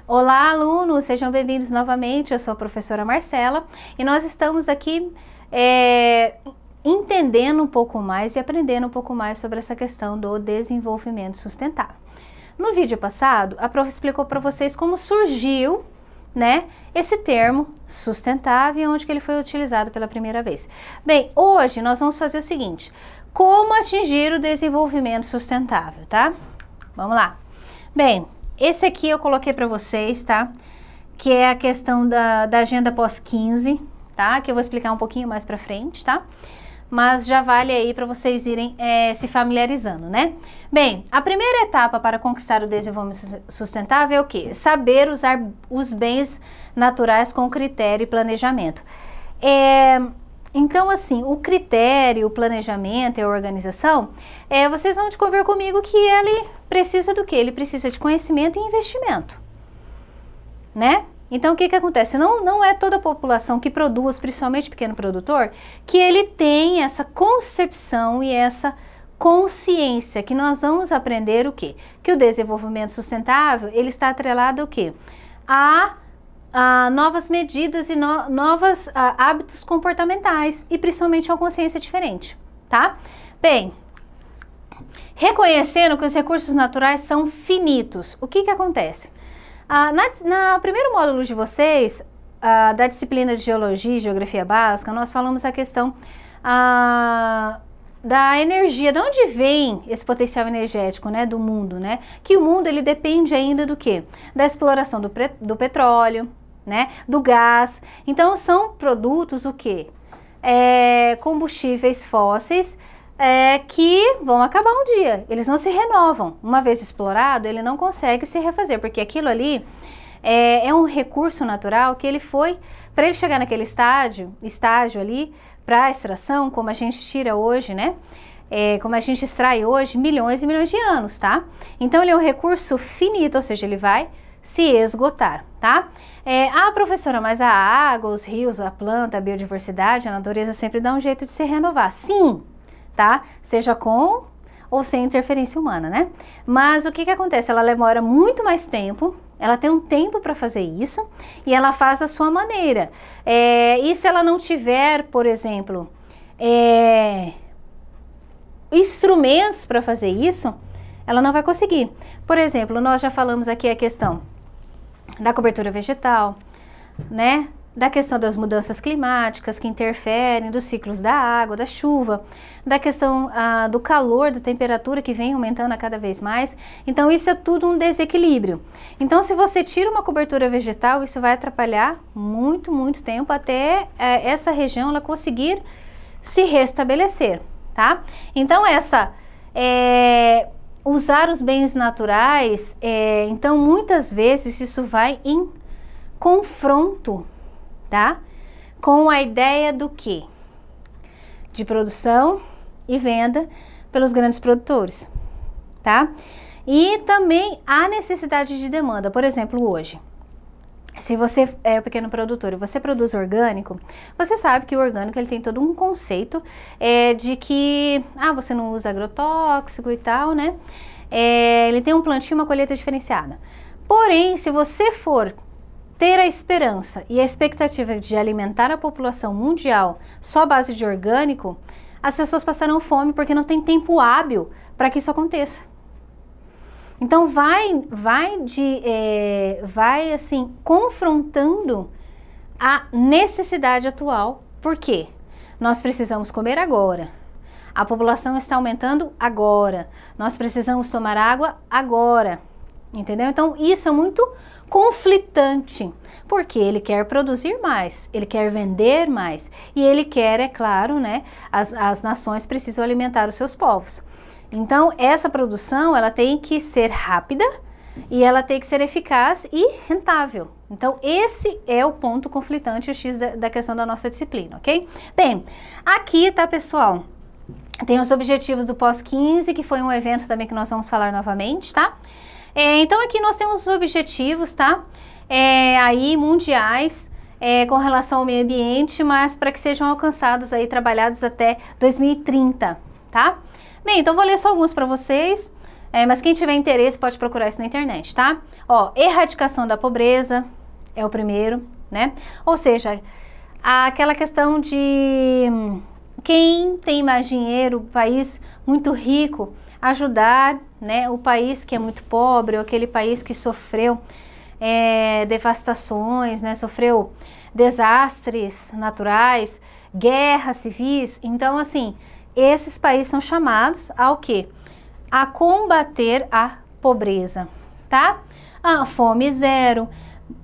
Olá, alunos, sejam bem-vindos novamente. Eu sou a professora Marcela e nós estamos aqui entendendo um pouco mais e aprendendo um pouco mais sobre essa questão do desenvolvimento sustentável. No vídeo passado, a prof explicou para vocês como surgiu, né, esse termo sustentável e onde que ele foi utilizado pela primeira vez. Bem, hoje nós vamos fazer o seguinte: como atingir o desenvolvimento sustentável, tá? Vamos lá. Bem, esse aqui eu coloquei para vocês, tá? Que é a questão da agenda pós-15, tá? Que eu vou explicar um pouquinho mais para frente, tá? Mas já vale aí para vocês irem se familiarizando, né? Bem, a primeira etapa para conquistar o desenvolvimento sustentável é o quê? Saber usar os bens naturais com critério e planejamento. Então, assim, o critério, o planejamento e a organização, vocês vão convir comigo que ele precisa do quê? Ele precisa de conhecimento e investimento, né? Então, o que que acontece? Não é toda a população que produz, principalmente pequeno produtor, que ele tem essa concepção e essa consciência que nós vamos aprender o quê? Que o desenvolvimento sustentável, ele está atrelado ao quê? A novas medidas e novos hábitos comportamentais e principalmente a consciência diferente, tá? Bem, reconhecendo que os recursos naturais são finitos, o que que acontece? No primeiro módulo de vocês, da disciplina de Geologia e Geografia Básica, nós falamos a questão da energia, de onde vem esse potencial energético, né, do mundo, né? Que o mundo, ele depende ainda do quê? Da exploração do petróleo, né, do gás. Então, são produtos o quê? Combustíveis fósseis que vão acabar um dia, eles não se renovam. Uma vez explorado, ele não consegue se refazer, porque aquilo ali é um recurso natural que ele foi, para ele chegar naquele estágio ali, para a extração, como a gente tira hoje, né? Como a gente extrai hoje, milhões e milhões de anos, tá? Então, ele é um recurso finito, ou seja, ele vai se esgotar, tá? Professora, mas a água, os rios, a planta, a biodiversidade, a natureza sempre dá um jeito de se renovar. Sim, tá? Seja com ou sem interferência humana, né? Mas o que que acontece? Ela demora muito mais tempo, ela tem um tempo para fazer isso e ela faz da sua maneira. E se ela não tiver, por exemplo, instrumentos para fazer isso, ela não vai conseguir. Por exemplo, nós já falamos aqui a questão da cobertura vegetal, né? Da questão das mudanças climáticas que interferem, dos ciclos da água, da chuva, da questão do calor, da temperatura que vem aumentando a cada vez mais. Então, isso é tudo um desequilíbrio. Então, se você tira uma cobertura vegetal, isso vai atrapalhar muito, muito tempo até essa região ela conseguir se restabelecer, tá? Então, usar os bens naturais, então, muitas vezes isso vai em confronto, tá? Com a ideia do quê? De produção e venda pelos grandes produtores, tá? E também a necessidade de demanda. Por exemplo, hoje, se você é um pequeno produtor e você produz orgânico, você sabe que o orgânico ele tem todo um conceito de que você não usa agrotóxico e tal, né? Ele tem um plantio e uma colheita diferenciada. Porém, se você for ter a esperança e a expectativa de alimentar a população mundial só à base de orgânico, as pessoas passarão fome porque não tem tempo hábil para que isso aconteça. Então vai assim confrontando a necessidade atual. Por quê? Nós precisamos comer agora. A população está aumentando agora. Nós precisamos tomar água agora. Entendeu? Então isso é muito conflitante, porque ele quer produzir mais, ele quer vender mais e ele quer, é claro, né, as nações precisam alimentar os seus povos. Então essa produção ela tem que ser rápida e ela tem que ser eficaz e rentável. Então esse é o ponto conflitante, o X da questão da nossa disciplina, ok? Bem, aqui tá, pessoal, tem os objetivos do pós-15, que foi um evento também que nós vamos falar novamente, tá? Então aqui nós temos os objetivos, tá? Aí mundiais com relação ao meio ambiente, mas para que sejam alcançados aí, trabalhados até 2030, tá? Bem, então vou ler só alguns para vocês. Mas quem tiver interesse pode procurar isso na internet, tá? Ó, erradicação da pobreza é o primeiro, né? Ou seja, aquela questão de quem tem mais dinheiro, o país muito rico, ajudar, né, o país que é muito pobre, ou aquele país que sofreu devastações, né, sofreu desastres naturais, guerras civis. Então, assim, esses países são chamados ao quê? A combater a pobreza, tá? A fome zero,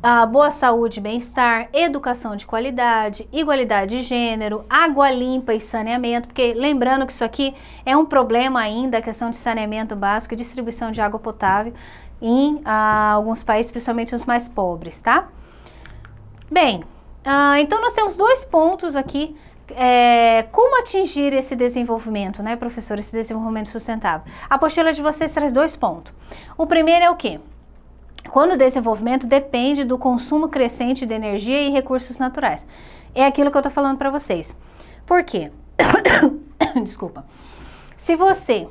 a boa saúde e bem-estar, educação de qualidade, igualdade de gênero, água limpa e saneamento, porque lembrando que isso aqui é um problema ainda, a questão de saneamento básico e distribuição de água potável em alguns países, principalmente os mais pobres, tá? Bem, então nós temos dois pontos aqui, como atingir esse desenvolvimento, né, professor, esse desenvolvimento sustentável. A apostila de vocês traz dois pontos. O primeiro é o quê? Quando o desenvolvimento depende do consumo crescente de energia e recursos naturais. É aquilo que eu tô falando para vocês. Por quê? Desculpa. Se você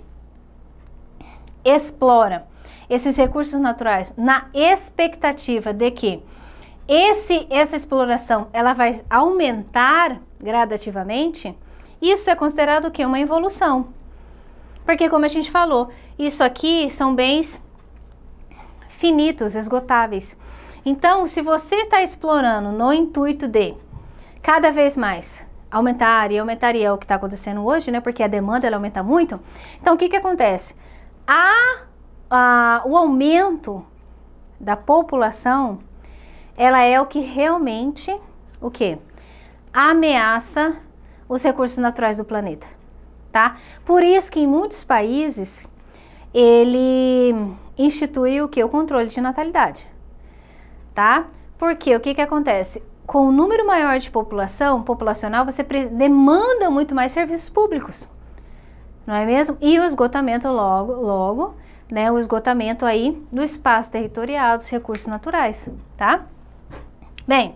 explora esses recursos naturais na expectativa de que essa exploração ela vai aumentar gradativamente, isso é considerado o quê? Uma evolução. Porque, como a gente falou, isso aqui são bens finitos, esgotáveis. Então, se você está explorando no intuito de cada vez mais aumentar, e aumentaria o que está acontecendo hoje, né? Porque a demanda ela aumenta muito. Então, o que acontece? O aumento da população, ela é o que realmente, o quê? Ameaça os recursos naturais do planeta, tá? Por isso que em muitos países, ele instituiu o que? O controle de natalidade, tá? Porque o que acontece? Com o número maior de populacional, você demanda muito mais serviços públicos, não é mesmo? E o esgotamento logo, né? O esgotamento aí do espaço territorial, dos recursos naturais, tá? Bem,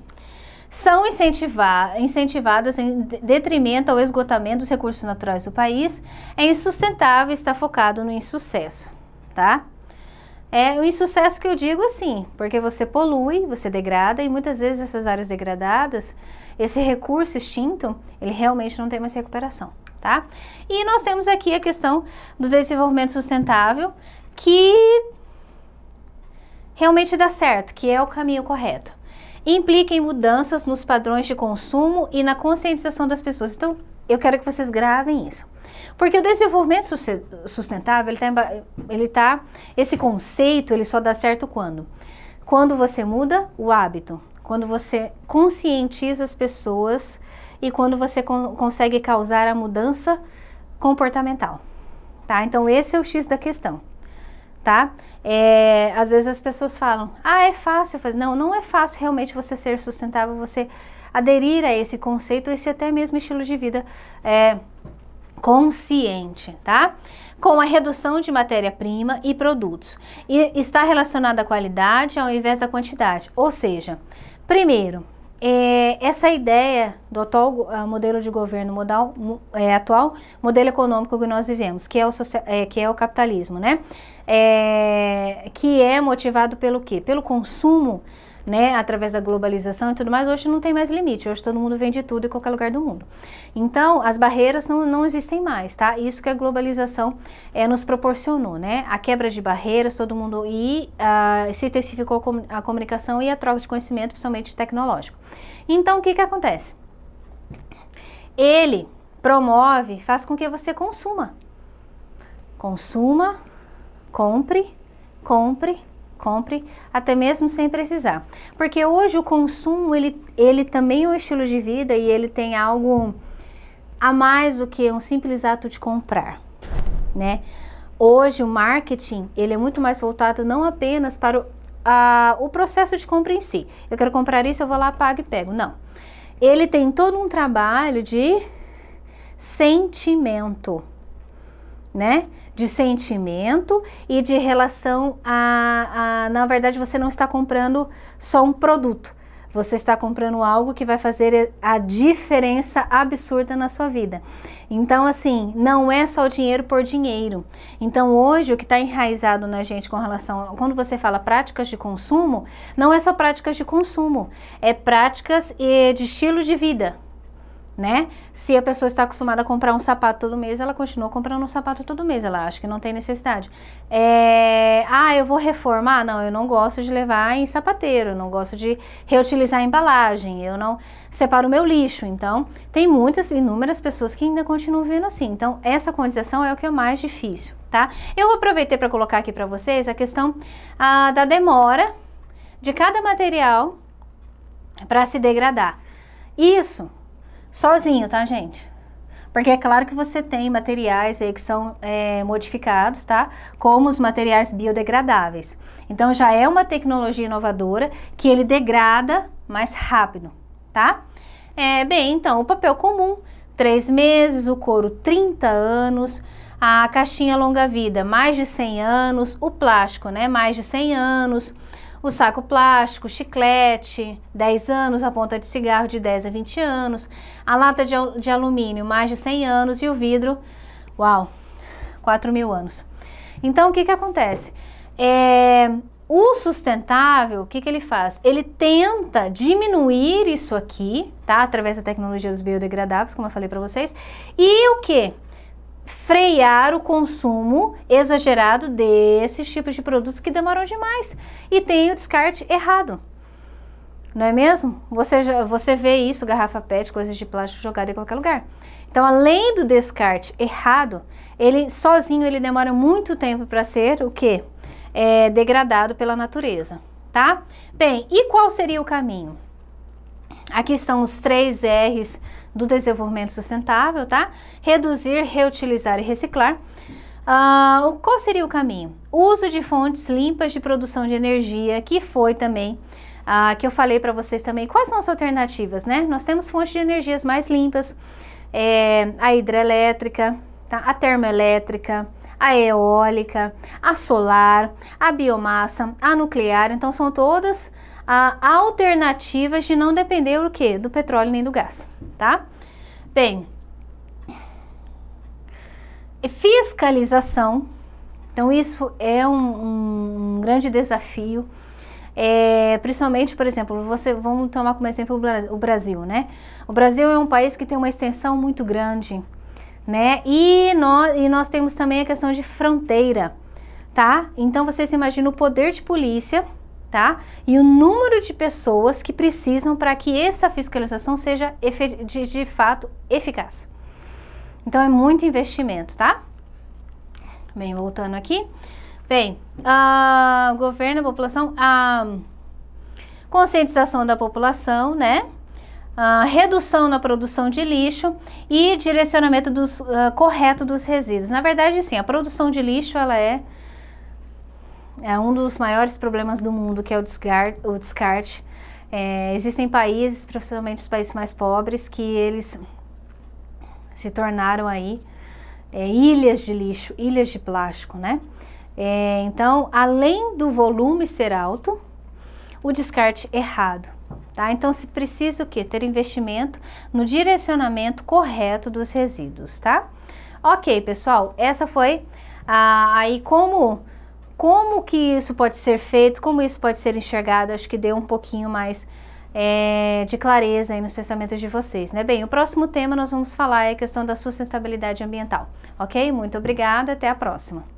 são incentivadas em detrimento ao esgotamento dos recursos naturais do país, é insustentável e está focado no insucesso, tá? É o insucesso que eu digo assim, porque você polui, você degrada e muitas vezes essas áreas degradadas, esse recurso extinto, ele realmente não tem mais recuperação, tá? E nós temos aqui a questão do desenvolvimento sustentável, que realmente dá certo, que é o caminho correto. Implica em mudanças nos padrões de consumo e na conscientização das pessoas. Então, eu quero que vocês gravem isso. Porque o desenvolvimento sustentável, esse conceito, ele só dá certo quando? Quando você muda o hábito, quando você conscientiza as pessoas e quando você consegue causar a mudança comportamental, tá? Então, esse é o X da questão, tá? Às vezes as pessoas falam, é fácil, não é fácil realmente você ser sustentável, você aderir a esse conceito, esse até mesmo estilo de vida consciente, tá? Com a redução de matéria-prima e produtos. E está relacionada à qualidade ao invés da quantidade. Ou seja, primeiro, essa ideia do atual modelo de governo atual modelo econômico que nós vivemos, que é o capitalismo, né? Que é motivado pelo quê? Pelo consumo, né? Através da globalização e tudo mais. Hoje não tem mais limite, hoje todo mundo vende tudo em qualquer lugar do mundo. Então, as barreiras não existem mais, tá? Isso que a globalização nos proporcionou, né? A quebra de barreiras, todo mundo se intensificou a comunicação e a troca de conhecimento, principalmente tecnológico. Então, o que acontece? Ele faz com que você consuma. Consuma, compre, até mesmo sem precisar. Porque hoje o consumo, ele também é um estilo de vida e ele tem algo a mais do que um simples ato de comprar, né? Hoje o marketing, ele é muito mais voltado não apenas para o processo de compra em si. Eu quero comprar isso, eu vou lá, pago e pego. Não. Ele tem todo um trabalho de sentimento, né? De sentimento e de relação na verdade, você não está comprando só um produto. você está comprando algo que vai fazer a diferença absurda na sua vida. Então, assim, não é só dinheiro por dinheiro. Então, hoje, o que está enraizado na gente com relação a, quando você fala práticas de consumo, não é só práticas de consumo, é práticas de estilo de vida, né? Se a pessoa está acostumada a comprar um sapato todo mês, ela continua comprando um sapato todo mês, ela acha que não tem necessidade. Eu vou reformar? Não, eu não gosto de levar em sapateiro, eu não gosto de reutilizar a embalagem, eu não separo o meu lixo. Então, tem inúmeras pessoas que ainda continuam vivendo assim. Então, essa condição é o que é mais difícil, tá? Eu aproveitei para colocar aqui para vocês a questão da demora de cada material para se degradar. Isso sozinho, tá, gente? Porque é claro que você tem materiais aí que são modificados, tá? Como os materiais biodegradáveis. Então, já é uma tecnologia inovadora que ele degrada mais rápido, tá? Então, o papel comum, 3 meses, o couro, 30 anos, a caixinha longa-vida, mais de 100 anos, o plástico, né, mais de 100 anos, o saco plástico, chiclete, 10 anos, a ponta de cigarro de 10 a 20 anos, a lata de alumínio, mais de 100 anos e o vidro, 4.000 anos. Então, o que acontece? O sustentável, o que ele faz? Ele tenta diminuir isso aqui, tá? Através da tecnologia dos biodegradáveis, como eu falei para vocês, e o que? Frear o consumo exagerado desses tipos de produtos que demoram demais e tem o descarte errado, não é mesmo? Você vê isso, garrafa PET, coisas de plástico jogada em qualquer lugar. Então, além do descarte errado, ele sozinho ele demora muito tempo para ser o quê? Degradado pela natureza, tá? Bem, e qual seria o caminho? Aqui estão os 3 R's do desenvolvimento sustentável, tá? Reduzir, reutilizar e reciclar. Qual seria o caminho? Uso de fontes limpas de produção de energia, que foi também, que eu falei para vocês também. Quais são as alternativas, né? Nós temos fontes de energias mais limpas, a hidrelétrica, tá? A termoelétrica, a eólica, a solar, a biomassa, a nuclear. Então, são todas alternativas de não depender do quê? Do petróleo nem do gás, tá? Bem, fiscalização. Então, isso é um grande desafio. Principalmente, por exemplo, vamos tomar como exemplo o Brasil, né? O Brasil é um país que tem uma extensão muito grande, né? E nós temos também a questão de fronteira, tá? Então, vocês imaginam o poder de polícia, tá? E o número de pessoas que precisam para que essa fiscalização seja de fato eficaz. Então, é muito investimento, tá? Bem, voltando aqui. Bem, governo, a população, a conscientização da população, né? Redução na produção de lixo e direcionamento correto dos resíduos. Na verdade, sim, a produção de lixo, ela é um dos maiores problemas do mundo, que é o descarte. Existem países, principalmente os países mais pobres, que eles se tornaram aí ilhas de lixo, ilhas de plástico, né? Então, além do volume ser alto, o descarte errado, tá? Então, se precisa o quê? Ter investimento no direcionamento correto dos resíduos, tá? Ok, pessoal, essa foi aí como que isso pode ser feito, como isso pode ser enxergado. Acho que deu um pouquinho mais de clareza aí nos pensamentos de vocês, né? Bem, o próximo tema nós vamos falar é a questão da sustentabilidade ambiental, ok? Muito obrigada, até a próxima.